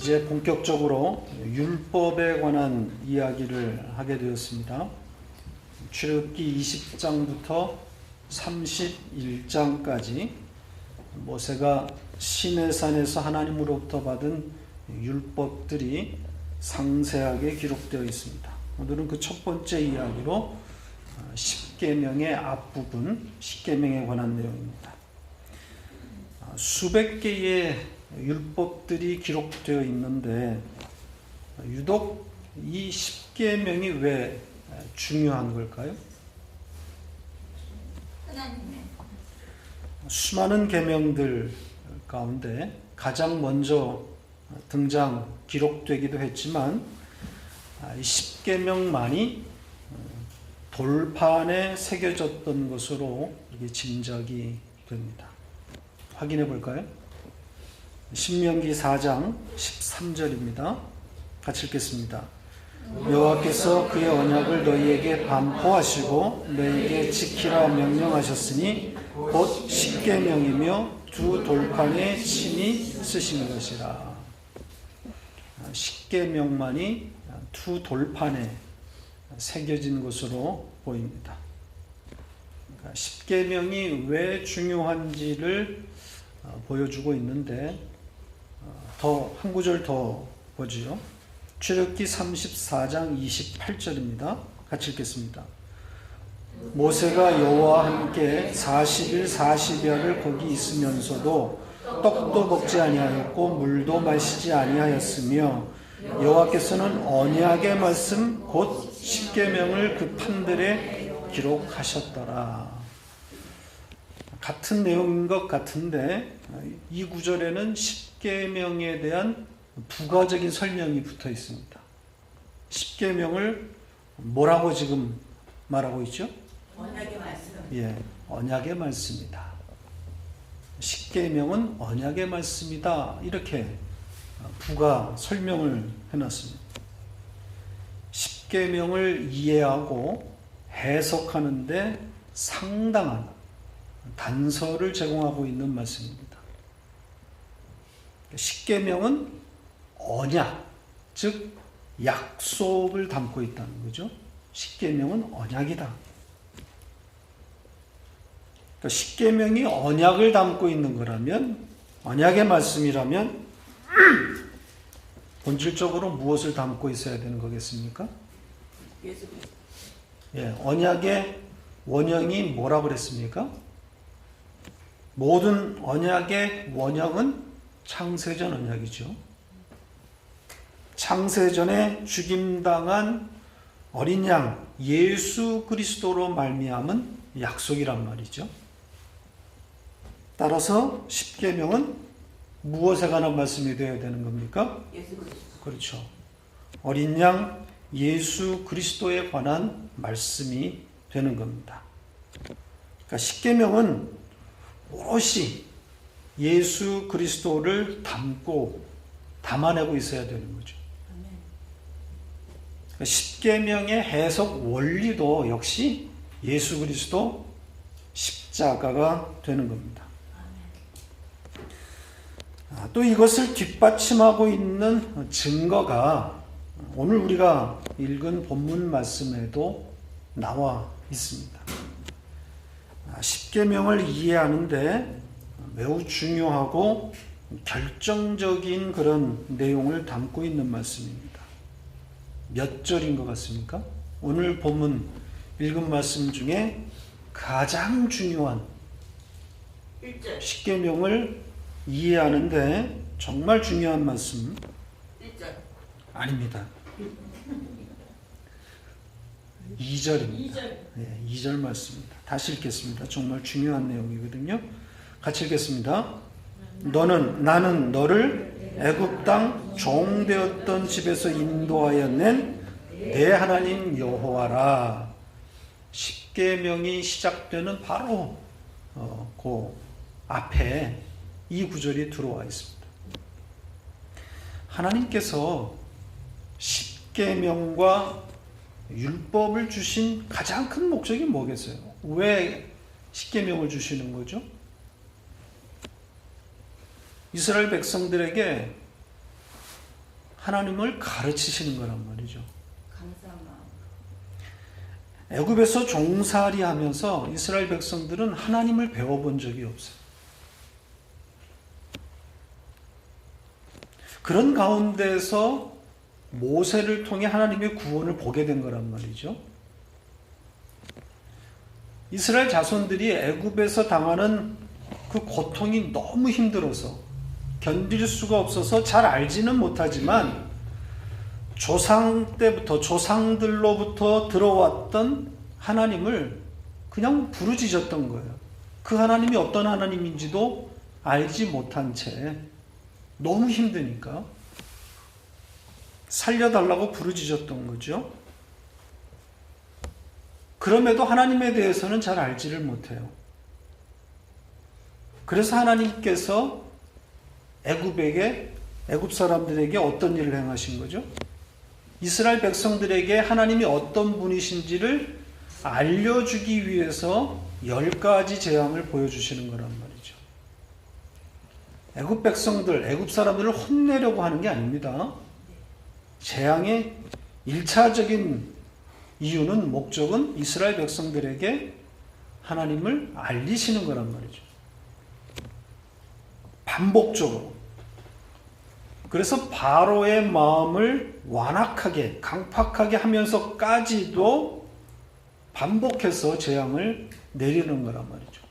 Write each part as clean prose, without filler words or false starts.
이제 본격적으로 율법에 관한 이야기를 하게 되었습니다. 출애굽기 20장부터 31장까지 모세가 시내산에서 하나님으로부터 받은 율법들이 상세하게 기록되어 있습니다. 오늘은 그 첫 번째 이야기로 십계명의 앞부분, 십계명에 관한 내용입니다. 수백 개의 율법들이 기록되어 있는데 유독 이 십계명이 왜 중요한 걸까요? 수많은 계명들 가운데 가장 먼저 등장 기록되기도 했지만 이 십계명만이 돌판에 새겨졌던 것으로 이게 짐작이 됩니다. 확인해 볼까요? 신명기 4장 13절입니다. 같이 읽겠습니다. 여호와께서 그의 언약을 너희에게 반포하시고 너희에게 지키라 명령하셨으니 곧 십계명이며 두 돌판에 친히 쓰신 것이라. 십계명만이 두 돌판에 새겨진 것으로 보입니다. 십계명이 왜 중요한지를 보여주고 있는데 한 구절 더 보지요. 출애굽기 34장 28절입니다. 같이 읽겠습니다. 모세가 여호와와 함께 40일 40야를 거기 있으면서도 떡도 먹지 아니하였고 물도 마시지 아니하였으며 여호와께서는 언약의 말씀 곧 십계명을 그 판들에 기록하셨더라. 같은 내용인 것 같은데 이 구절에는 십계명에 대한 부가적인 설명이 붙어 있습니다. 십계명을 뭐라고 지금 말하고 있죠? 언약의 말씀. 예, 언약의 말씀이다. 십계명은 언약의 말씀이다. 이렇게 부가 설명을 해놨습니다. 십계명을 이해하고 해석하는데 상당한 단서를 제공하고 있는 말씀입니다. 십계명은 언약, 즉 약속을 담고 있다는 거죠. 십계명은 언약이다. 그러니까 십계명이 언약을 담고 있는 거라면, 언약의 말씀이라면 본질적으로 무엇을 담고 있어야 되는 거겠습니까? 예, 언약의 원형이 뭐라고 그랬습니까? 모든 언약의 원형은 창세전 언약이죠. 창세전에 죽임당한 어린 양 예수 그리스도로 말미암은 약속이란 말이죠. 따라서 십계명은 무엇에 관한 말씀이 되어야 되는 겁니까? 예수 그리스도. 그렇죠. 어린 양 예수 그리스도에 관한 말씀이 되는 겁니다. 그러니까 십계명은 오롯이 예수 그리스도를 담아내고 있어야 되는 거죠. 그러니까 십계명의 해석 원리도 역시 예수 그리스도 십자가가 되는 겁니다. 또 이것을 뒷받침하고 있는 증거가 오늘 우리가 읽은 본문 말씀에도 나와 있습니다. 십계명을 이해하는데 매우 중요하고 결정적인 그런 내용을 담고 있는 말씀입니다. 몇 절인 것 같습니까? 오늘 본문 읽은 말씀 중에 가장 중요한 1절. 십계명을 이해하는데 정말 중요한 말씀 1절. 아닙니다. 2절입니다. 2절. 네, 2절 말씀입니다. 다시 읽겠습니다. 정말 중요한 내용이거든요. 같이 읽겠습니다. 나는 너를 애굽 땅 종되었던 집에서 인도하여 낸 내 하나님 여호와라. 십계명이 시작되는 바로 그 앞에 이 구절이 들어와 있습니다. 하나님께서 십계명과 율법을 주신 가장 큰 목적이 뭐겠어요? 왜 십계명을 주시는 거죠? 이스라엘 백성들에게 하나님을 가르치시는 거란 말이죠. 감사한 마음. 애굽에서 종살이 하면서 이스라엘 백성들은 하나님을 배워본 적이 없어요. 그런 가운데서 모세를 통해 하나님의 구원을 보게 된 거란 말이죠. 이스라엘 자손들이 애굽에서 당하는 그 고통이 너무 힘들어서 견딜 수가 없어서 잘 알지는 못하지만 조상 때부터 조상들로부터 들어왔던 하나님을 그냥 부르짖었던 거예요. 그 하나님이 어떤 하나님인지도 알지 못한 채 너무 힘드니까 살려달라고 부르짖었던 거죠. 그럼에도 하나님에 대해서는 잘 알지를 못해요. 그래서 하나님께서 애굽 사람들에게 어떤 일을 행하신 거죠? 이스라엘 백성들에게 하나님이 어떤 분이신지를 알려주기 위해서 10가지 재앙을 보여주시는 거란 말이죠. 애굽 백성들, 애굽 사람들을 혼내려고 하는 게 아닙니다. 재앙의 1차적인 이유는, 목적은 이스라엘 백성들에게 하나님을 알리시는 거란 말이죠. 반복적으로. 그래서 바로의 마음을 완악하게, 강팍하게 하면서까지도 반복해서 재앙을 내리는 거란 말이죠.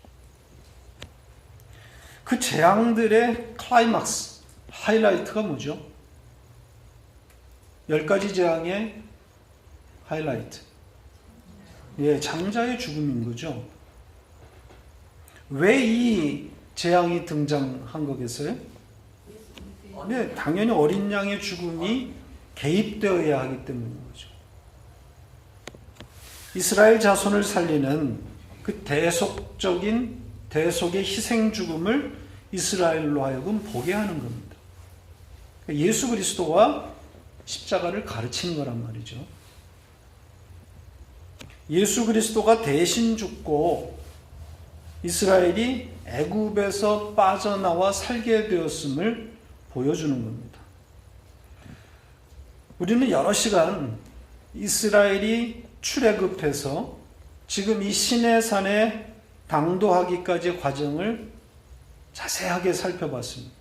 그 재앙들의 클라이막스, 하이라이트가 뭐죠? 10가지 재앙의 하이라이트. 예, 장자의 죽음인 거죠. 왜 이 재앙이 등장한 거겠어요? 네, 당연히 어린 양의 죽음이 개입되어야 하기 때문인 거죠. 이스라엘 자손을 살리는 그 대속의 희생 죽음을 이스라엘로 하여금 보게 하는 겁니다. 예수 그리스도와 십자가를 가르치는 거란 말이죠. 예수 그리스도가 대신 죽고 이스라엘이 애굽에서 빠져나와 살게 되었음을 보여주는 겁니다. 우리는 여러 시간 이스라엘이 출애굽해서 지금 이 시내산에 당도하기까지의 과정을 자세하게 살펴봤습니다.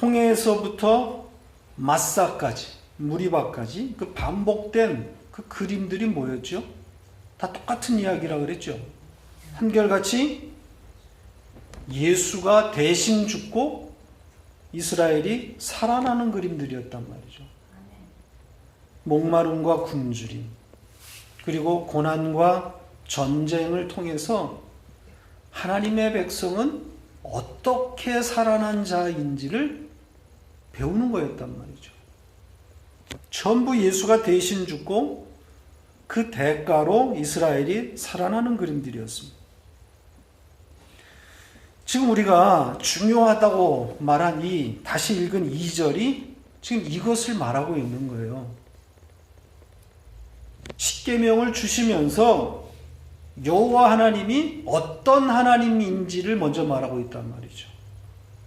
홍해에서부터 마사까지, 무리바까지 그 반복된 그 그림들이 뭐였죠? 다 똑같은 이야기라 그랬죠. 한결같이 예수가 대신 죽고 이스라엘이 살아나는 그림들이었단 말이죠. 목마름과 굶주림, 그리고 고난과 전쟁을 통해서 하나님의 백성은 어떻게 살아난 자인지를 배우는 거였단 말이죠. 전부 예수가 대신 죽고 그 대가로 이스라엘이 살아나는 그림들이었습니다. 지금 우리가 중요하다고 말한 다시 읽은 2절이 지금 이것을 말하고 있는 거예요. 십계명을 주시면서 여호와 하나님이 어떤 하나님인지를 먼저 말하고 있단 말이죠.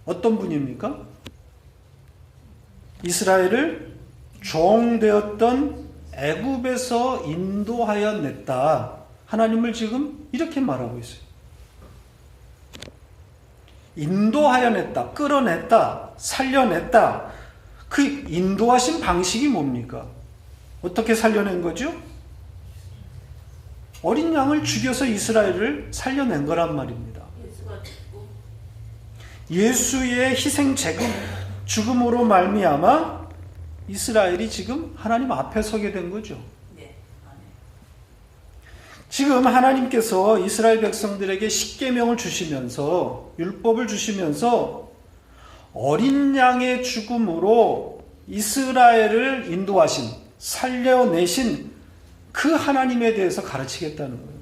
어떤 분입니까? 이스라엘을 종되었던 애굽에서 인도하여 냈다. 하나님을 지금 이렇게 말하고 있어요. 인도하여 냈다, 끌어냈다, 살려냈다. 그 인도하신 방식이 뭡니까? 어떻게 살려낸 거죠? 어린 양을 죽여서 이스라엘을 살려낸 거란 말입니다. 예수의 희생 죽음으로 말미암아 이스라엘이 지금 하나님 앞에 서게 된 거죠. 지금 하나님께서 이스라엘 백성들에게 십계명을 주시면서, 율법을 주시면서 어린 양의 죽음으로 이스라엘을 인도하신, 살려내신 그 하나님에 대해서 가르치겠다는 거예요.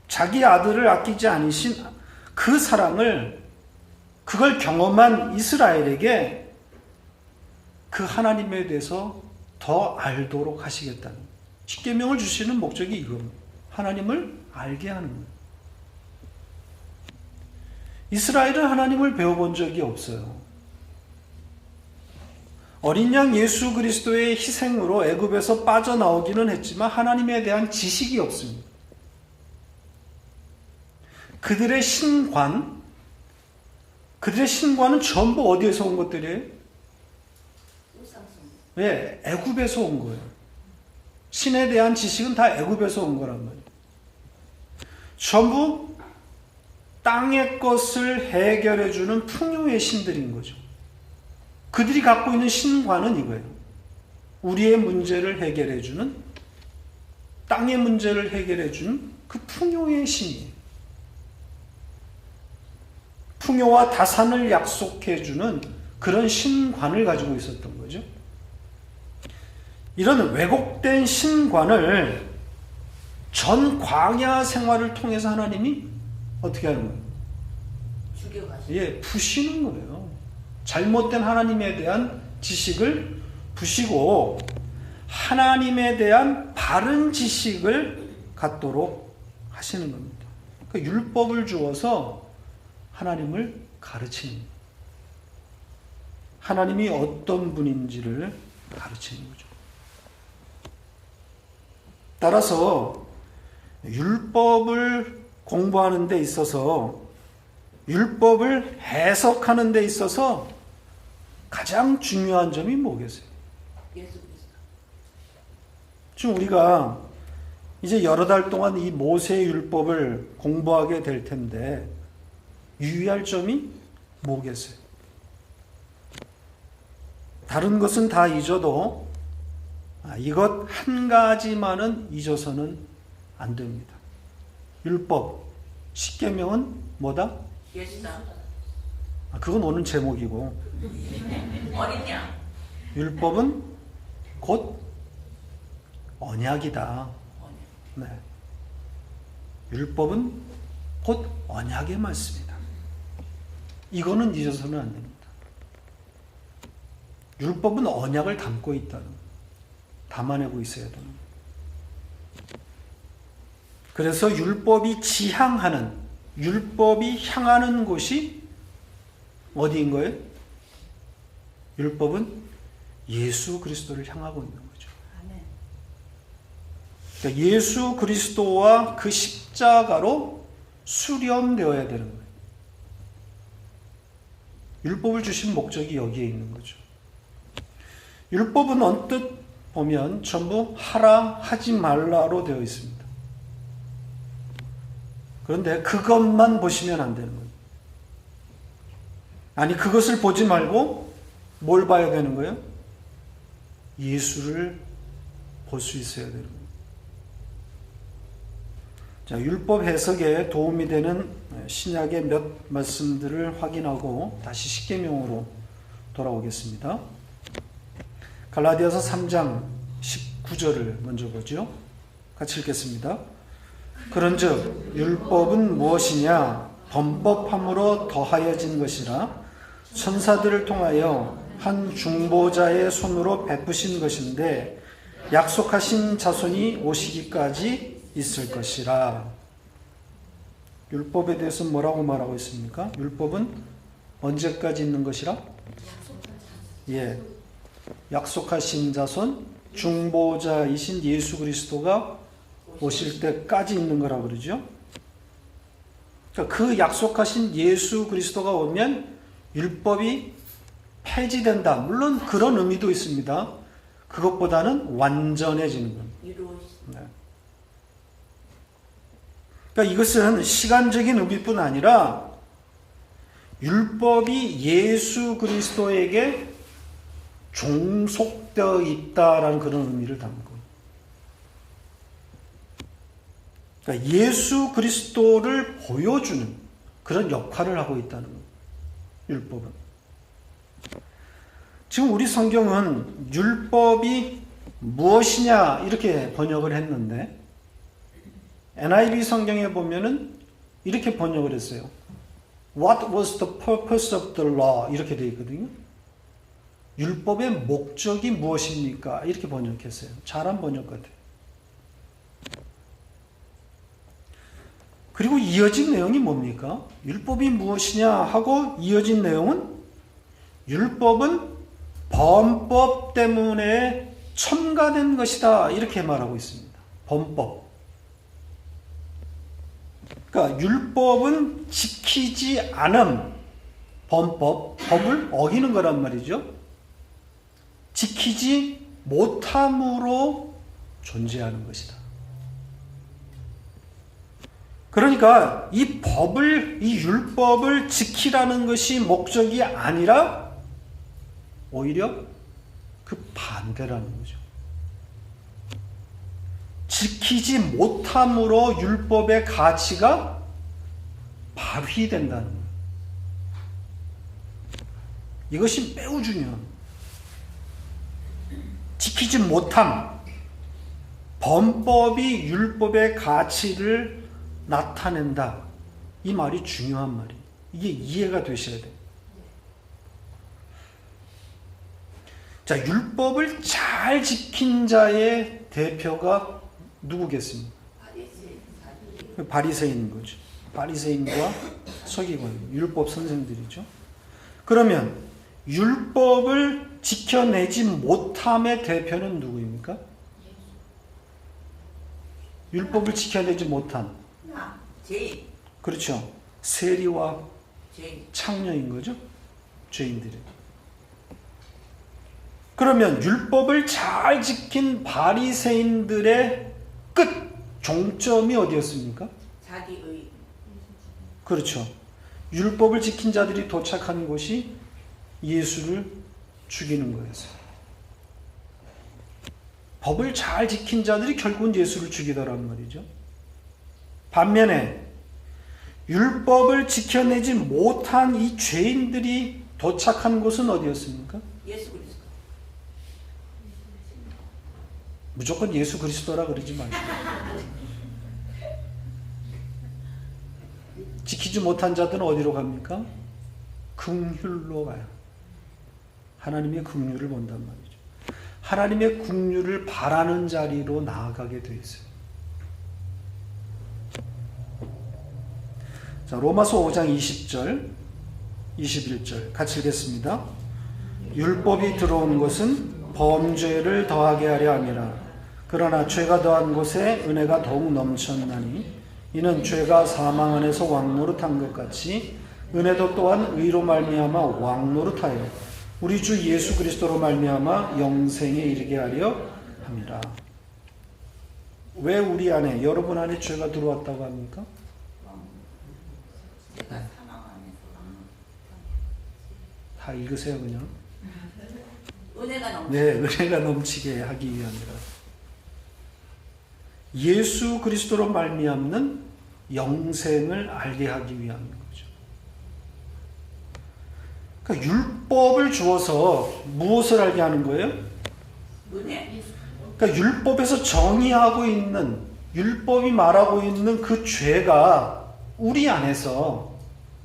자기 아들을 아끼지 않으신 그 사랑을, 그걸 경험한 이스라엘에게 그 하나님에 대해서 더 알도록 하시겠다는 거예요. 십계명을 주시는 목적이 이겁니다. 하나님을 알게 하는 거예요. 이스라엘은 하나님을 배워본 적이 없어요. 어린 양 예수 그리스도의 희생으로 애굽에서 빠져나오기는 했지만 하나님에 대한 지식이 없습니다. 그들의 신관은 전부 어디에서 온 것들이에요? 예, 애굽에서 온 거예요. 신에 대한 지식은 다 애굽에서 온 거란 말이에요. 전부 땅의 것을 해결해주는 풍요의 신들인 거죠. 그들이 갖고 있는 신관은 이거예요. 우리의 문제를 해결해주는, 땅의 문제를 해결해주는 그 풍요의 신이에요. 풍요와 다산을 약속해주는 그런 신관을 가지고 있었던 거죠. 이런 왜곡된 신관을 전 광야 생활을 통해서 하나님이 어떻게 하는 거예요? 죽여가시고. 예, 부시는 거예요. 잘못된 하나님에 대한 지식을 부시고 하나님에 대한 바른 지식을 갖도록 하시는 겁니다. 그러니까 율법을 주어서 하나님을 가르치는 거예요. 하나님이 어떤 분인지를 가르치는 거죠. 따라서 율법을 공부하는 데 있어서, 율법을 해석하는 데 있어서 가장 중요한 점이 뭐겠어요? 예수 그리스도. 지금 우리가 이제 여러 달 동안 이 모세의 율법을 공부하게 될 텐데 유의할 점이 뭐겠어요? 다른 것은 다 잊어도 이것 한 가지만은 잊어서는 안 됩니다. 율법, 십계명은 뭐다? 예수다. 그건 오늘 제목이고, 어린 양. 율법은 곧 언약이다. 네. 율법은 곧 언약의 말씀이다. 이거는 잊어서는 안 됩니다. 율법은 언약을 담고 있다는, 담아내고 있어야 되는. 그래서 율법이 지향하는, 율법이 향하는 곳이 어디인 거예요? 율법은 예수 그리스도를 향하고 있는 거죠. 아멘. 그러니까 예수 그리스도와 그 십자가로 수렴되어야 되는 거예요. 율법을 주신 목적이 여기에 있는 거죠. 율법은 언뜻 보면 전부 하라, 하지 말라로 되어 있습니다. 그런데 그것만 보시면 안 되는 거예요. 아니, 그것을 보지 말고 뭘 봐야 되는 거예요? 예수를 볼 수 있어야 되는 거예요. 자, 율법 해석에 도움이 되는 신약의 몇 말씀들을 확인하고 다시 십계명으로 돌아오겠습니다. 갈라디아서 3장 19절을 먼저 보죠. 같이 읽겠습니다. 그런즉 율법은 무엇이냐? 범법함으로 더하여진 것이라 천사들을 통하여 한 중보자의 손으로 베푸신 것인데 약속하신 자손이 오시기까지 있을 것이라. 율법에 대해서 뭐라고 말하고 있습니까? 율법은 언제까지 있는 것이라? 예, 약속하신 자손, 중보자이신 예수 그리스도가 오실 때까지 있는 거라고 그러죠. 그러니까 그 약속하신 예수 그리스도가 오면 율법이 폐지된다. 물론 그런 의미도 있습니다. 그것보다는 완전해지는 겁니다. 네. 그러니까 이것은 시간적인 의미뿐 아니라 율법이 예수 그리스도에게 종속되어 있다라는 그런 의미를 담고, 그러니까 예수 그리스도를 보여주는 그런 역할을 하고 있다는 거예요. 율법은. 지금 우리 성경은 율법이 무엇이냐 이렇게 번역을 했는데 NIV 성경에 보면은 이렇게 번역을 했어요. What was the purpose of the law? 이렇게 되어 있거든요. 율법의 목적이 무엇입니까? 이렇게 번역했어요. 잘한 번역 같아요. 그리고 이어진 내용이 뭡니까? 율법이 무엇이냐 하고 이어진 내용은 율법은 범법 때문에 첨가된 것이다. 이렇게 말하고 있습니다. 범법. 그러니까 율법은 지키지 않음, 법을 어기는 거란 말이죠. 지키지 못함으로 존재하는 것이다. 그러니까 이 율법을 지키라는 것이 목적이 아니라 오히려 그 반대라는 거죠. 지키지 못함으로 율법의 가치가 발휘된다는 거예요. 이것이 매우 중요합니다. 지키지 못함, 범법이 율법의 가치를 나타낸다. 이 말이 중요한 말이에요. 이게 이해가 되셔야 돼요. 자, 율법을 잘 지킨 자의 대표가 누구겠습니까? 바리새인인 거죠. 바리새인과 서기관, 율법 선생들이죠. 그러면 율법을 지켜내지 못함의 대표는 누구입니까? 율법을 지켜내지 못한 죄인. 그렇죠. 세리와 죄인. 창녀인 거죠. 죄인들이. 그러면 율법을 잘 지킨 바리새인들의 끝 종점이 어디였습니까? 자기의. 그렇죠. 율법을 지킨 자들이 도착한 곳이 예수를 죽이는 거였어요. 법을 잘 지킨 자들이 결국은 예수를 죽이더란 말이죠. 반면에 율법을 지켜내지 못한 이 죄인들이 도착한 곳은 어디였습니까? 예수 그리스도. 무조건 예수 그리스도라 그러지 말고. 지키지 못한 자들은 어디로 갑니까? 긍휼로 가요. 하나님의 긍휼을 본단 말이죠. 하나님의 긍휼을 바라는 자리로 나아가게 되어 있어요. 자, 로마서 5장 20절, 21절 같이 읽겠습니다. 율법이 들어온 것은 범죄를 더하게 하려 함이라. 그러나 죄가 더한 곳에 은혜가 더욱 넘쳤나니 이는 죄가 사망 안에서 왕노릇한 것 같이 은혜도 또한 의로 말미암아 왕노릇하여 우리 주 예수 그리스도로 말미암아 영생에 이르게 하려 함이라. 왜 우리 안에, 여러분 안에 죄가 들어왔다고 합니까? 제가 사망 안에서 다 읽으세요 그냥. 은혜가 넘치. 네, 은혜가 넘치게 하기 위함이라. 예수 그리스도로 말미암는 영생을 알게 하기 위함인 거죠. 그러니까 율법을 주어서 무엇을 알게 하는 거예요? 은혜. 그러니까 율법에서 정의하고 있는, 율법이 말하고 있는 그 죄가 우리 안에서,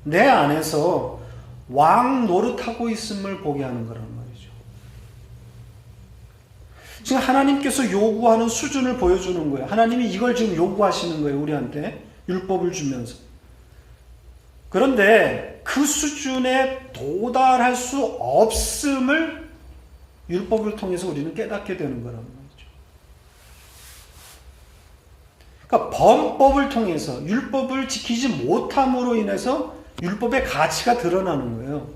내 안에서 왕 노릇하고 있음을 보게 하는 거란 말이죠. 지금 하나님께서 요구하는 수준을 보여주는 거예요. 하나님이 이걸 지금 요구하시는 거예요. 우리한테 율법을 주면서. 그런데 그 수준에 도달할 수 없음을 율법을 통해서 우리는 깨닫게 되는 거란 말이죠. 그러니까 범법을 통해서 율법을 지키지 못함으로 인해서 율법의 가치가 드러나는 거예요.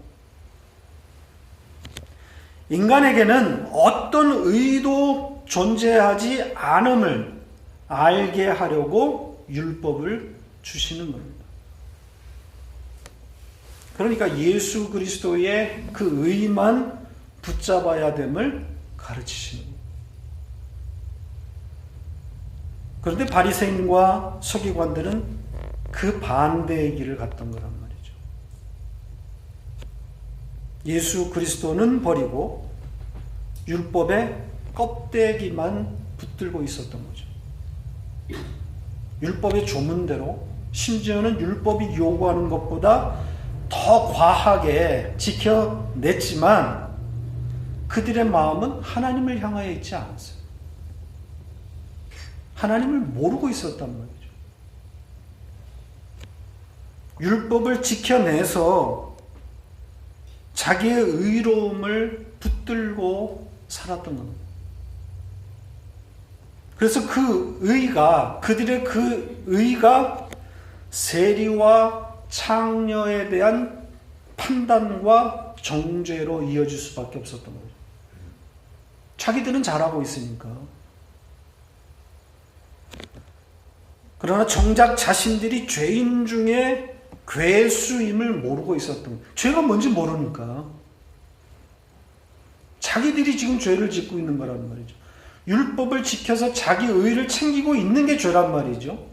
인간에게는 어떤 의도 존재하지 않음을 알게 하려고 율법을 주시는 겁니다. 그러니까 예수 그리스도의 그 의만 붙잡아야 됨을 가르치시는 거예요. 그런데 바리새인과 서기관들은 그 반대의 길을 갔던 거란 말이죠. 예수 그리스도는 버리고 율법의 껍데기만 붙들고 있었던 거죠. 율법의 조문대로, 심지어는 율법이 요구하는 것보다 더 과하게 지켜냈지만 그들의 마음은 하나님을 향하여 있지 않았어요. 하나님을 모르고 있었단 말이죠. 율법을 지켜내서 자기의 의로움을 붙들고 살았던 겁니다. 그래서 그들의 그 의가 세리와 창녀에 대한 판단과 정죄로 이어질 수밖에 없었던 거죠. 자기들은 잘하고 있으니까. 그러나 정작 자신들이 죄인 중에 괴수임을 모르고 있었던 거예요. 죄가 뭔지 모르니까. 자기들이 지금 죄를 짓고 있는 거란 말이죠. 율법을 지켜서 자기 의를 챙기고 있는 게 죄란 말이죠.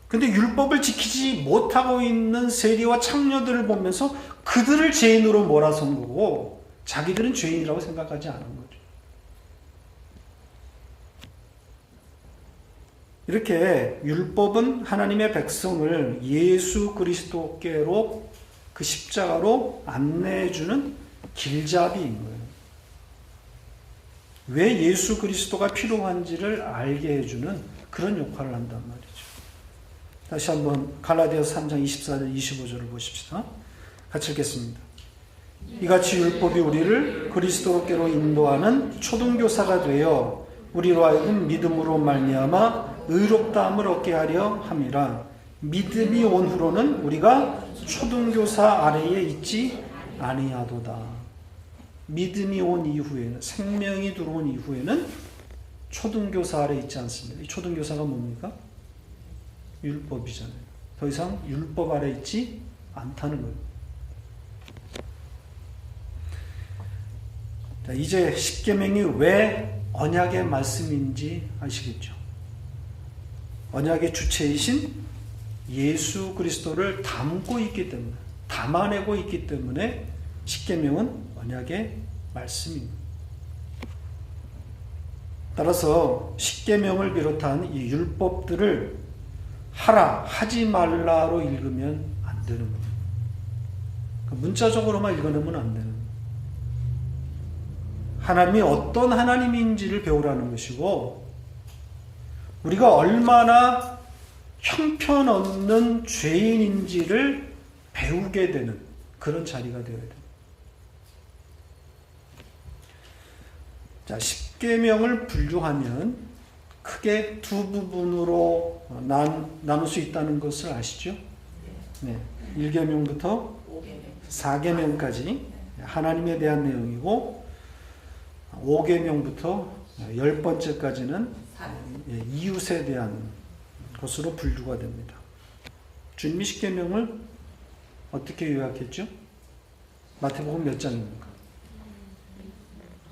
근데 율법을 지키지 못하고 있는 세리와 창녀들을 보면서 그들을 죄인으로 몰아선 거고 자기들은 죄인이라고 생각하지 않은 거죠. 이렇게 율법은 하나님의 백성을 예수 그리스도께로 그 십자가로 안내해주는 길잡이인 거예요. 왜 예수 그리스도가 필요한지를 알게 해주는 그런 역할을 한단 말이죠. 다시 한번 갈라디아서 3장 24절 25절을 보십시다. 같이 읽겠습니다. 이같이 율법이 우리를 그리스도께로 인도하는 초등교사가 되어 우리로 하여금 믿음으로 말미암아 의롭다함을 얻게 하려 함이라. 믿음이 온 후로는 우리가 초등교사 아래에 있지 아니하도다. 믿음이 온 이후에는, 생명이 들어온 이후에는 초등교사 아래에 있지 않습니다. 이 초등교사가 뭡니까? 율법이잖아요. 더 이상 율법 아래 있지 않다는 거예요. 자, 이제 십계명이 왜 언약의 말씀인지 아시겠죠? 언약의 주체이신 예수 그리스도를 담고 있기 때문에, 담아내고 있기 때문에 십계명은 언약의 말씀입니다. 따라서 십계명을 비롯한 이 율법들을 하라, 하지 말라로 읽으면 안 되는 겁니다. 문자적으로만 읽어내면 안 되는 겁니다. 하나님이 어떤 하나님인지를 배우라는 것이고, 우리가 얼마나 형편없는 죄인인지를 배우게 되는 그런 자리가 되어야 됩니다. 자, 십계명을 분류하면 크게 두 부분으로 나눌 수 있다는 것을 아시죠? 네. 1계명부터 4계명까지 하나님에 대한 내용이고, 5계명부터 10번째까지는 이웃에 대한 것으로 분류가 됩니다. 주님이 십계명을 어떻게 요약했죠? 마태복음 몇 장입니까?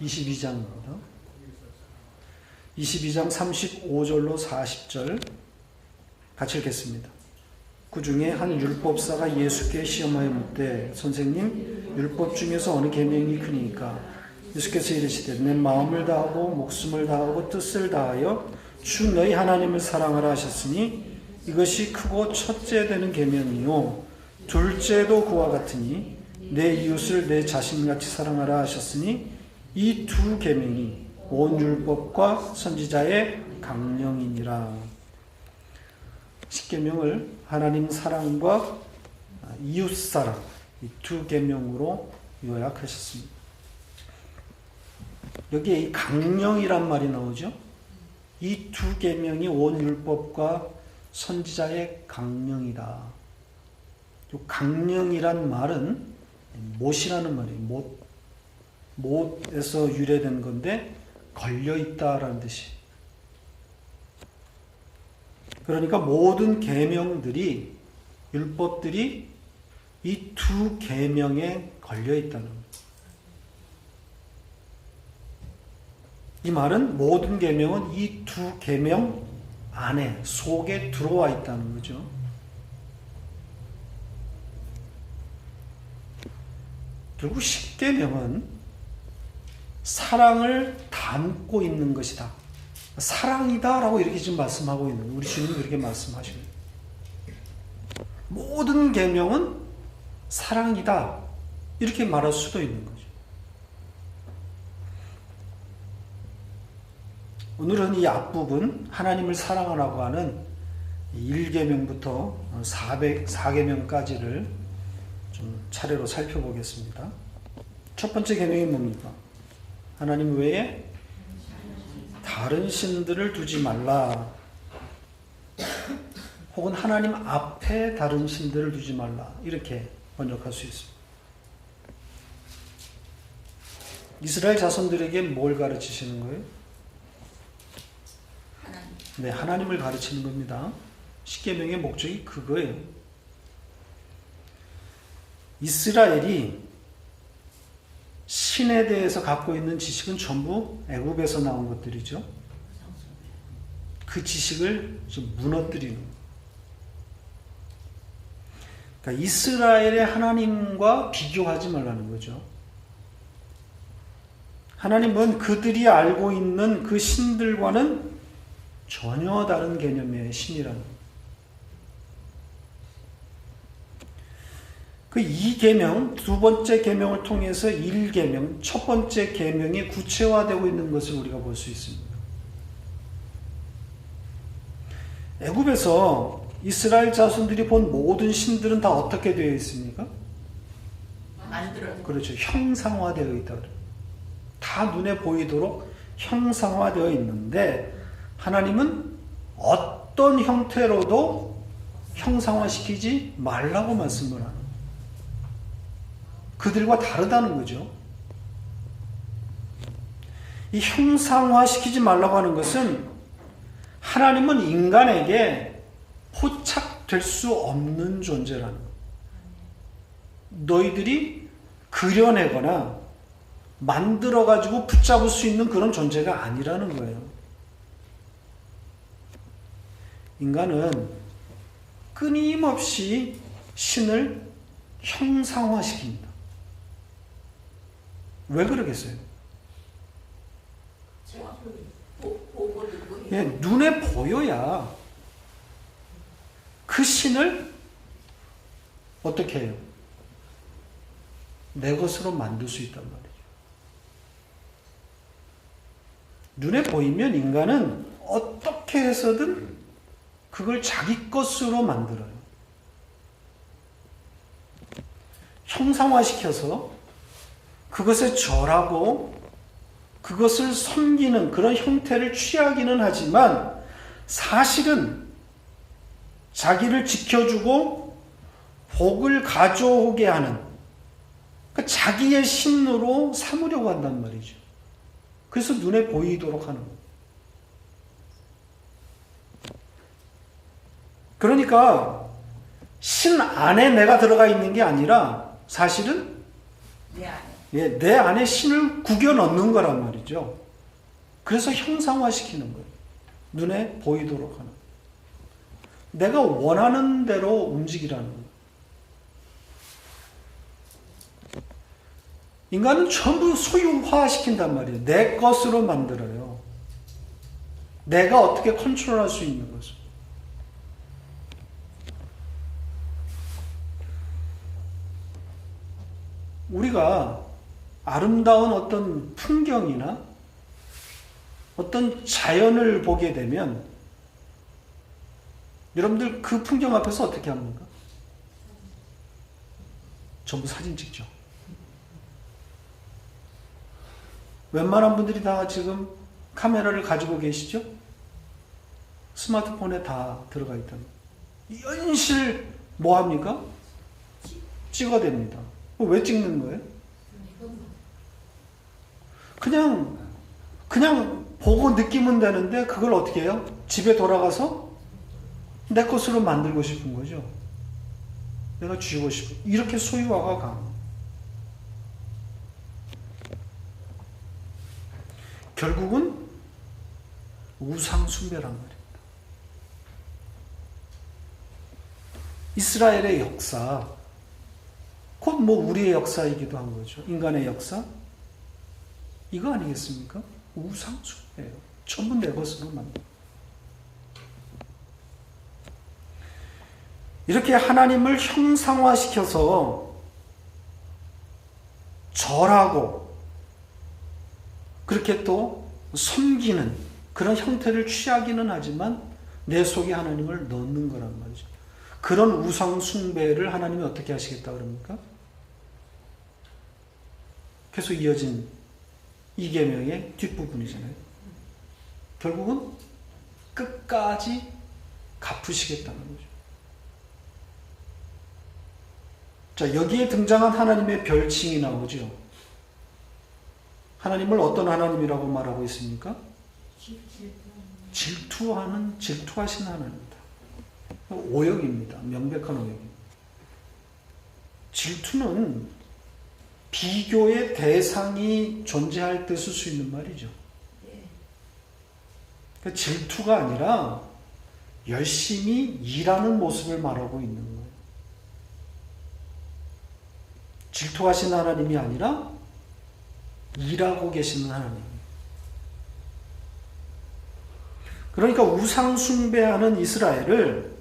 22장입니다. 22장 35절로 40절 같이 읽겠습니다. 그 중에 한 율법사가 예수께 시험하여 묻되 선생님 율법 중에서 어느 계명이 크니까? 예수께서 이르시되 내 마음을 다하고 목숨을 다하고 뜻을 다하여 주 너희 하나님을 사랑하라 하셨으니 이것이 크고 첫째 되는 계명이요 둘째도 그와 같으니 내 이웃을 내 자신같이 사랑하라 하셨으니 이 두 계명이 온 율법과 선지자의 강령이니라. 십계명을 하나님 사랑과 이웃 사랑 이 두 계명으로 요약하셨습니다. 여기에 이 강령이란 말이 나오죠. 이 두 계명이 온 율법과 선지자의 강령이다. 이 강령이란 말은 못이라는 말이에요. 못에서 유래된 건데 걸려있다라는 뜻이. 그러니까 모든 계명들이, 율법들이 이 두 계명에 걸려있다는 거예요. 이 말은 모든 계명은 이 두 계명 안에, 속에 들어와 있다는 거죠. 결국 십계명은 사랑을 담고 있는 것이다. 사랑이다라고 이렇게 지금 말씀하고 있는 거예요. 우리 주님이 그렇게 말씀하시는 거예요. 모든 계명은 사랑이다. 이렇게 말할 수도 있는 거죠. 오늘은 이 앞부분 하나님을 사랑하라고 하는 1계명부터 4계명까지를 좀 차례로 살펴보겠습니다. 첫 번째 계명이 뭡니까? 하나님 외에 다른 신들을 두지 말라. 혹은 하나님 앞에 다른 신들을 두지 말라. 이렇게 번역할 수 있습니다. 이스라엘 자손들에게 뭘 가르치시는 거예요? 하나님. 네, 하나님을 가르치는 겁니다. 십계명의 목적이 그거예요. 이스라엘이 신에 대해서 갖고 있는 지식은 전부 애굽에서 나온 것들이죠. 그 지식을 좀 무너뜨리는 거예요. 그러니까 이스라엘의 하나님과 비교하지 말라는 거죠. 하나님은 그들이 알고 있는 그 신들과는 전혀 다른 개념의 신이라는 거예요. 그 2계명, 두 번째 계명을 통해서 1계명, 첫 번째 계명이 구체화되고 있는 것을 우리가 볼 수 있습니다. 애굽에서 이스라엘 자손들이 본 모든 신들은 다 어떻게 되어 있습니까? 만들어. 그렇죠. 형상화되어 있다. 다 눈에 보이도록 형상화되어 있는데 하나님은 어떤 형태로도 형상화시키지 말라고 말씀을 하는 거예요. 그들과 다르다는 거죠. 이 형상화시키지 말라고 하는 것은 하나님은 인간에게 포착될 수 없는 존재라는 거예요. 너희들이 그려내거나 만들어가지고 붙잡을 수 있는 그런 존재가 아니라는 거예요. 인간은 끊임없이 신을 형상화시킵니다. 왜 그러겠어요? 보고 듣고 예, 눈에 보여야 그 신을 어떻게 해요? 내 것으로 만들 수 있단 말이에요. 눈에 보이면 인간은 어떻게 해서든 그걸 자기 것으로 만들어요. 형상화시켜서 그것에 절하고 그것을 섬기는 그런 형태를 취하기는 하지만 사실은 자기를 지켜주고 복을 가져오게 하는 그러니까 자기의 신으로 삼으려고 한단 말이죠. 그래서 눈에 보이도록 하는 거예요. 그러니까 신 안에 내가 들어가 있는 게 아니라 사실은 내 안에. 예, 내 안에 신을 구겨 넣는 거란 말이죠. 그래서 형상화시키는 거예요. 눈에 보이도록 하는. 내가 원하는 대로 움직이라는 거예요. 인간은 전부 소유화시킨단 말이에요. 내 것으로 만들어요. 내가 어떻게 컨트롤할 수 있는 거죠. 우리가 아름다운 어떤 풍경이나 어떤 자연을 보게 되면 여러분들 그 풍경 앞에서 어떻게 합니까? 전부 사진 찍죠. 웬만한 분들이 다 지금 카메라를 가지고 계시죠? 스마트폰에 다 들어가 있다는 연실 뭐 합니까? 찍어댑니다. 왜 찍는 거예요? 그냥 보고 느끼면 되는데 그걸 어떻게 해요? 집에 돌아가서 내 것으로 만들고 싶은 거죠. 내가 쥐고 싶어. 이렇게 소유화가 강해요. 결국은 우상 숭배란 말입니다. 이스라엘의 역사, 곧 뭐 우리의 역사이기도 한 거죠. 인간의 역사? 이거 아니겠습니까? 우상 숭배예요. 전부 내 것으로 만든. 이렇게 하나님을 형상화시켜서 절하고 그렇게 또 섬기는 그런 형태를 취하기는 하지만 내 속에 하나님을 넣는 거란 말이죠. 그런 우상 숭배를 하나님이 어떻게 하시겠다 그럽니까? 계속 이어진 이 계명의 뒷부분이잖아요. 결국은 끝까지 갚으시겠다는 거죠. 자, 여기에 등장한 하나님의 별칭이 나오죠. 하나님을 어떤 하나님이라고 말하고 있습니까? 질투하신 하나님입니다. 오역입니다. 명백한 오역입니다. 질투는 비교의 대상이 존재할 때 쓸 수 있는 말이죠. 그러니까 질투가 아니라 열심히 일하는 모습을 말하고 있는 거예요. 질투하신 하나님이 아니라 일하고 계시는 하나님. 그러니까 우상 숭배하는 이스라엘을,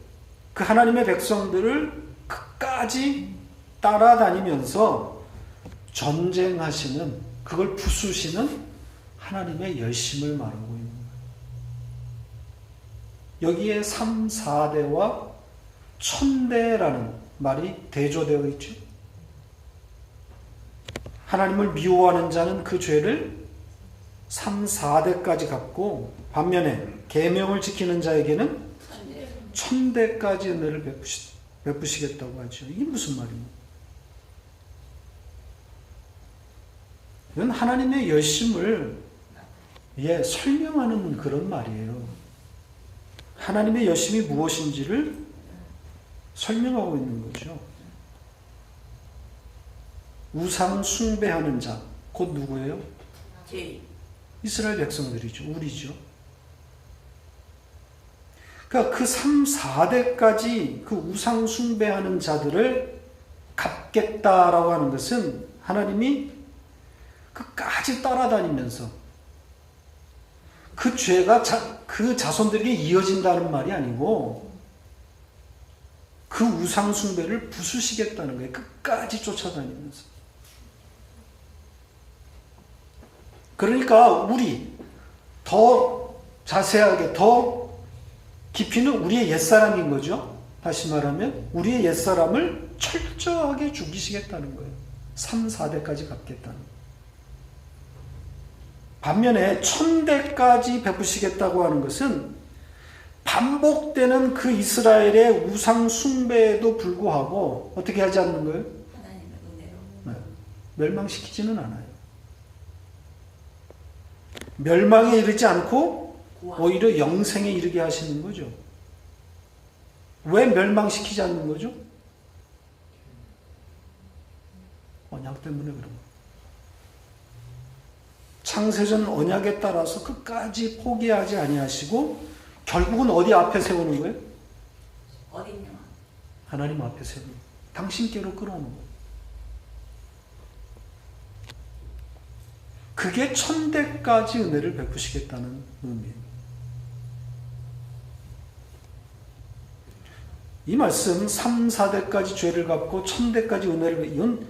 그 하나님의 백성들을 끝까지 따라다니면서 전쟁하시는, 그걸 부수시는 하나님의 열심을 말하고 있는 거예요. 여기에 3, 4대와 1000대라는 말이 대조되어 있죠. 하나님을 미워하는 자는 그 죄를 3, 4대까지 갚고, 반면에 계명을 지키는 자에게는 1000대까지 은혜를 베푸시겠다고 하죠. 이게 무슨 말입니까? 이건 하나님의 열심을 설명하는 그런 말이에요. 하나님의 열심이 무엇인지를 설명하고 있는 거죠. 우상 숭배하는 자, 곧 누구예요? 이스라엘 백성들이죠. 우리죠. 그러니까 그 3, 4대까지 그 우상 숭배하는 자들을 갚겠다라고 하는 것은 하나님이 끝까지 따라다니면서 그 죄가 그 자손들에게 이어진다는 말이 아니고 그 우상 숭배를 부수시겠다는 거예요. 끝까지 쫓아다니면서. 그러니까 우리 더 자세하게 더 깊이는 우리의 옛사람인 거죠. 다시 말하면 우리의 옛사람을 철저하게 죽이시겠다는 거예요. 3, 4대까지 갚겠다는 거예요. 반면에 1000대까지 베푸시겠다고 하는 것은 반복되는 그 이스라엘의 우상 숭배에도 불구하고 어떻게 하지 않는 거예요? 하나님의 은혜로. 네. 멸망시키지는 않아요. 멸망에 이르지 않고 오히려 영생에 이르게 하시는 거죠. 왜 멸망시키지 않는 거죠? 언약 때문에 그런 거예요. 창세전 언약에 따라서 끝까지 포기하지 아니하시고 결국은 어디 앞에 세우는 거예요? 어딨냐? 하나님 앞에 세우는 거예요. 당신께로 끌어오는 거예요. 그게 1000대까지 은혜를 베푸시겠다는 의미예요. 이 말씀 3, 4대까지 죄를 갚고 1000대까지 은혜를, 이건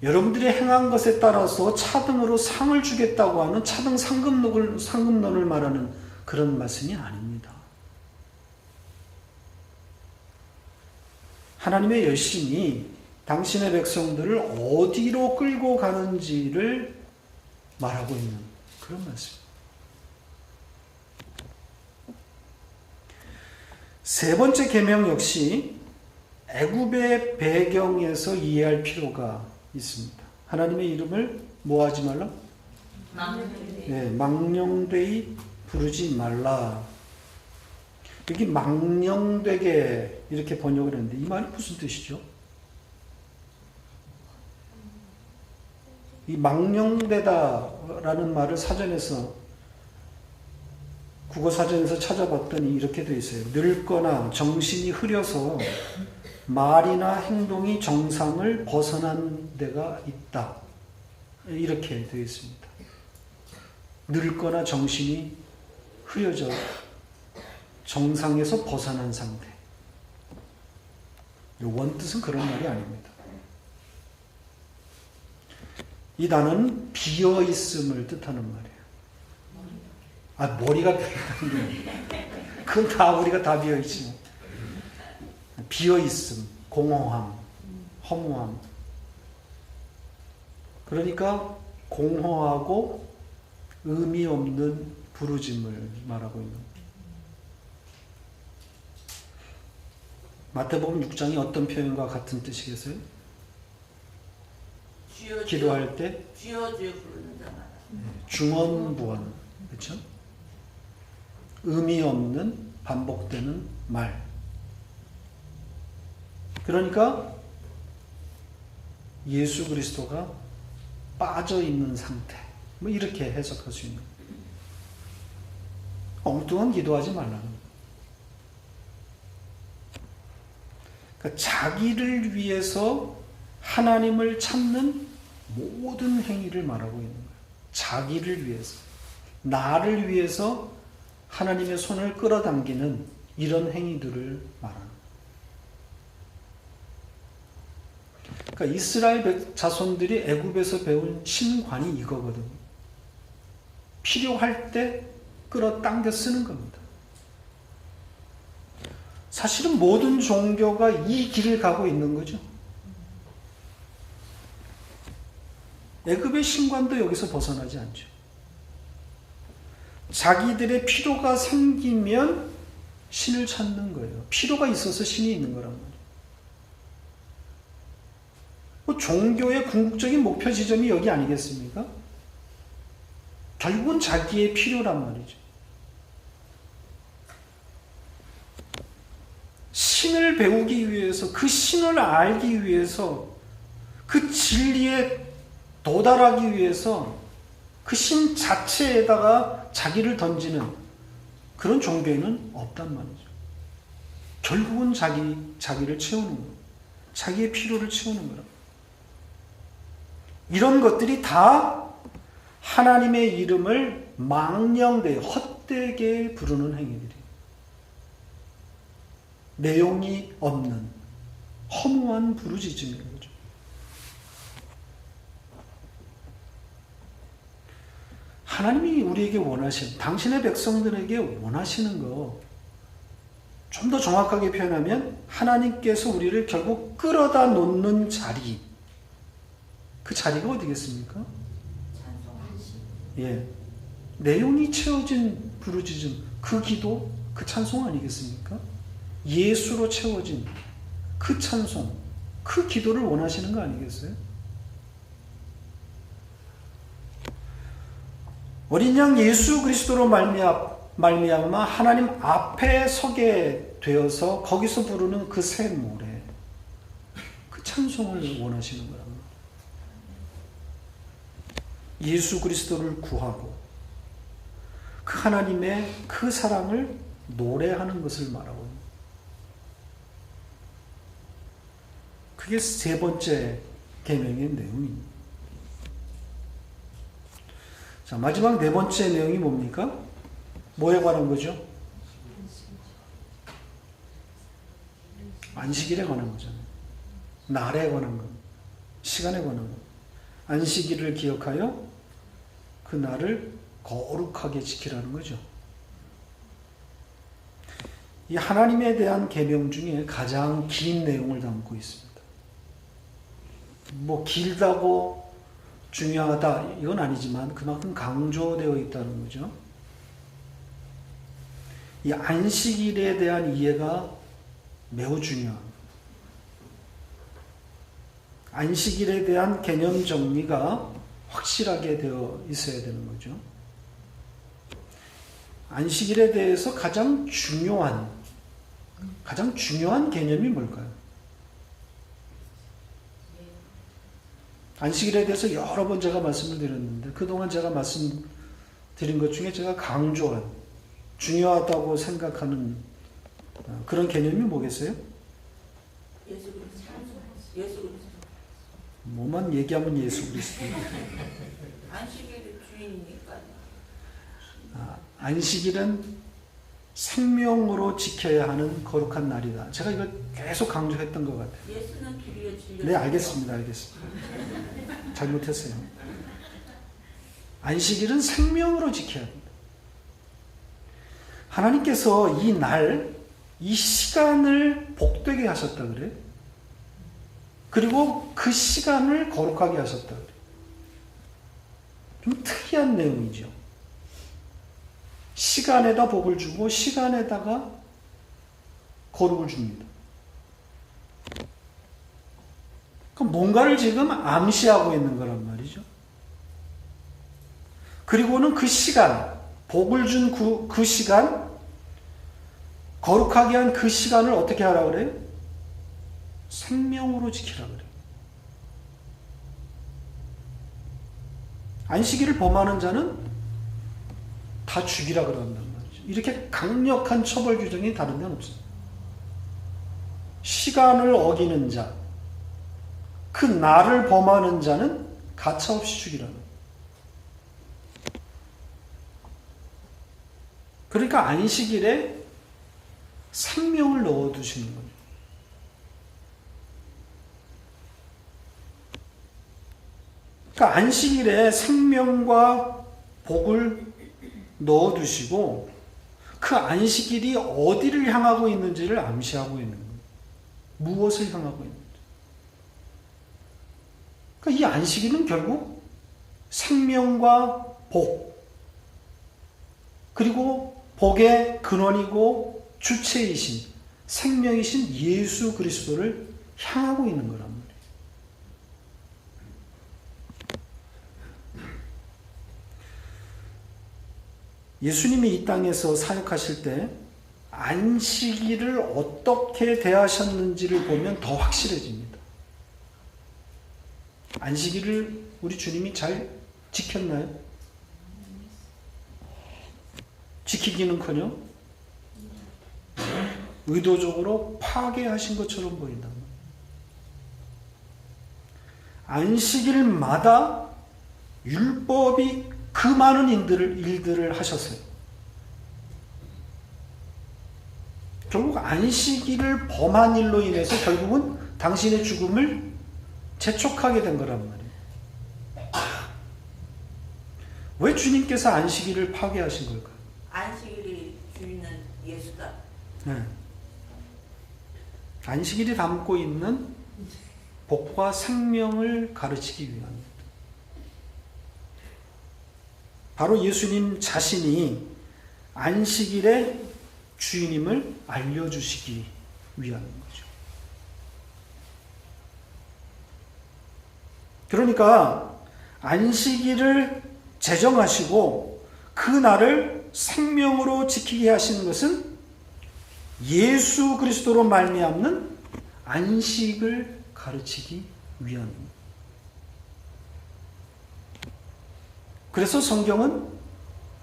여러분들이 행한 것에 따라서 차등으로 상을 주겠다고 하는 차등 상급론을 말하는 그런 말씀이 아닙니다. 하나님의 열심이 당신의 백성들을 어디로 끌고 가는지를 말하고 있는 그런 말씀입니다. 세 번째 계명 역시 애굽의 배경에서 이해할 필요가 있습니다. 하나님의 이름을 뭐 하지 말라? 망령되이 부르지 말라. 여기 망령되게 이렇게 번역을 했는데 이 말이 무슨 뜻이죠? 이 망령되다라는 말을 사전에서, 국어사전에서 찾아봤더니 이렇게 되어 있어요. 늙거나 정신이 흐려서 말이나 행동이 정상을 벗어난 데가 있다. 이렇게 되어 있습니다. 늙거나 정신이 흐려져 정상에서 벗어난 상태. 원뜻은 그런 말이 아닙니다. 이 단어는 비어있음을 뜻하는 말이에요. 머리가 비어있다는 게 그건 다 우리가 다 비어있지. 비어있음, 공허함, 허무함. 그러니까 공허하고 의미 없는 부르짐을 말하고 있는 거예요. 마태복음 6장이 어떤 표현과 같은 뜻이겠어요? 주여 기도할 때 주여 주여 부르는 자마다 중언부언, 그렇죠? 의미 없는 반복되는 말. 그러니까 예수 그리스도가 빠져 있는 상태. 뭐 이렇게 해석할 수 있는. 엉뚱한 기도하지 말라는 거예요. 그러니까 자기를 위해서 하나님을 찾는 모든 행위를 말하고 있는 거예요. 자기를 위해서, 나를 위해서 하나님의 손을 끌어당기는 이런 행위들을 말하는 거예요. 그러니까 이스라엘 자손들이 애굽에서 배운 신관이 이거거든요. 필요할 때 끌어당겨 쓰는 겁니다. 사실은 모든 종교가 이 길을 가고 있는 거죠. 애굽의 신관도 여기서 벗어나지 않죠. 자기들의 필요가 생기면 신을 찾는 거예요. 필요가 있어서 신이 있는 거란 말이에요. 종교의 궁극적인 목표 지점이 여기 아니겠습니까? 결국은 자기의 필요란 말이죠. 신을 배우기 위해서, 그 신을 알기 위해서, 그 진리에 도달하기 위해서 그 신 자체에다가 자기를 던지는 그런 종교에는 없단 말이죠. 결국은 자기를 채우는 거예요. 자기의 필요를 채우는 거라. 이런 것들이 다 하나님의 이름을 망령되게, 헛되게 부르는 행위들이에요. 내용이 없는 허무한 부르짖음인 거죠. 하나님이 우리에게 원하시는, 당신의 백성들에게 원하시는 거, 좀 더 정확하게 표현하면 하나님께서 우리를 결국 끌어다 놓는 자리, 그 자리가 어디겠습니까? 예, 내용이 채워진 부르짖음, 그 기도, 그 찬송 아니겠습니까? 예수로 채워진 그 찬송, 그 기도를 원하시는 거 아니겠어요? 어린 양 예수 그리스도로 말미암아 하나님 앞에 서게 되어서 거기서 부르는 그 새 노래, 그 찬송을 원하시는 거란 말이에요. 예수 그리스도를 구하고 그 하나님의 그 사랑을 노래하는 것을 말하고 있는 거예요. 그게 세 번째 계명의 내용입니다. 자, 마지막 네 번째 내용이 뭡니까? 뭐에 관한 거죠? 안식일에 관한 거잖아요. 날에 관한 것, 시간에 관한 것. 안식일을 기억하여 그 날을 거룩하게 지키라는 거죠. 이 하나님에 대한 계명 중에 가장 긴 내용을 담고 있습니다. 뭐 길다고 중요하다 이건 아니지만 그만큼 강조되어 있다는 거죠. 이 안식일에 대한 이해가 매우 중요합니다. 안식일에 대한 개념 정리가 확실하게 되어 있어야 되는 거죠. 안식일에 대해서 가장 중요한 개념이 뭘까요? 안식일에 대해서 여러 번 제가 말씀을 드렸는데 그동안 제가 말씀드린 것 중에 제가 강조한 중요하다고 생각하는 그런 개념이 뭐겠어요? 예수 그리스도. 예수 그리스도. 뭐만 얘기하면 예수 그리스도. 안식일의 주인이니까. 안식일은 생명으로 지켜야 하는 거룩한 날이다. 제가 이걸 계속 강조했던 것 같아요. 예수는 길이요 진리요. 네, 알겠습니다. 잘못했어요. 안식일은 생명으로 지켜야 합니다. 하나님께서 이 날, 이 시간을 복되게 하셨다 그래요. 그리고 그 시간을 거룩하게 하셨다 그래요. 좀 특이한 내용이죠. 시간에다 복을 주고 시간에다가 거룩을 줍니다. 그럼 뭔가를 지금 암시하고 있는 거란 말이죠. 그리고는 그 시간, 복을 준 그 시간, 거룩하게 한 그 시간을 어떻게 하라 그래요? 생명으로 지키라 그래요. 안식일을 범하는 자는 다 죽이라 그런단 말이죠. 이렇게 강력한 처벌 규정이 다른 데는 없어요. 시간을 어기는 자, 그 날을 범하는 자는 가차없이 죽이라는 거예요. 그러니까 안식일에 생명을 넣어두시는 거예요. 그러니까 안식일에 생명과 복을 넣어두시고 그 안식일이 어디를 향하고 있는지를 암시하고 있는 거예요. 무엇을 향하고 있는지. 그러니까 이 안식일은 결국 생명과 복, 그리고 복의 근원이고 주체이신 생명이신 예수 그리스도를 향하고 있는 거란 말이에요. 예수님이 이 땅에서 사역하실 때 안식일을 어떻게 대하셨는지를 보면 더 확실해집니다. 안식일을 우리 주님이 잘 지켰나요? 지키기는커녕 의도적으로 파괴하신 것처럼 보인다. 안식일마다 율법이 그 많은 일들을 하셨어요. 결국 안식일을 범한 일로 인해서 결국은 당신의 죽음을 재촉하게 된 거란 말이에요. 왜 주님께서 안식일을 파괴하신 걸까요? 안식일이 주인은 예수다. 네. 안식일이 담고 있는 복과 생명을 가르치기 위함입니다. 바로 예수님 자신이 안식일의 주인임을 알려주시기 위한 거죠. 그러니까 안식일을 제정하시고 그 날을 생명으로 지키게 하시는 것은 예수 그리스도로 말미암는 안식을 가르치기 위함입니다. 그래서 성경은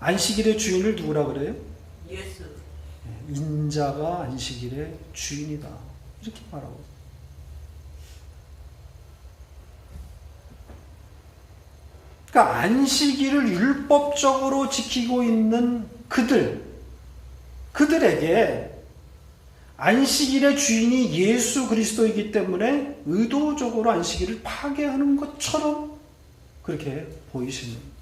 안식일의 주인을 누구라 그래요? 예수. 인자가 안식일의 주인이다. 이렇게 말하고 있어요. 그러니까 안식일을 율법적으로 지키고 있는 그들에게 안식일의 주인이 예수 그리스도이기 때문에 의도적으로 안식일을 파괴하는 것처럼 그렇게 보이시는 거예요.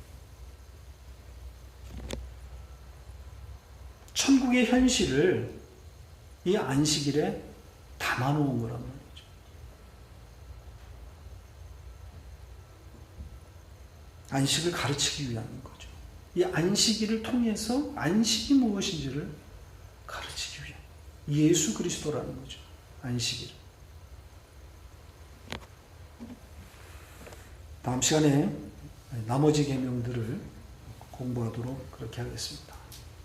천국의 현실을 이 안식일에 담아놓은 거란 말이죠. 안식을 가르치기 위한 거죠. 이 안식일을 통해서 안식이 무엇인지를 가르치기 위한 예수 그리스도라는 거죠. 안식일. 다음 시간에 나머지 계명들을 공부하도록 그렇게 하겠습니다.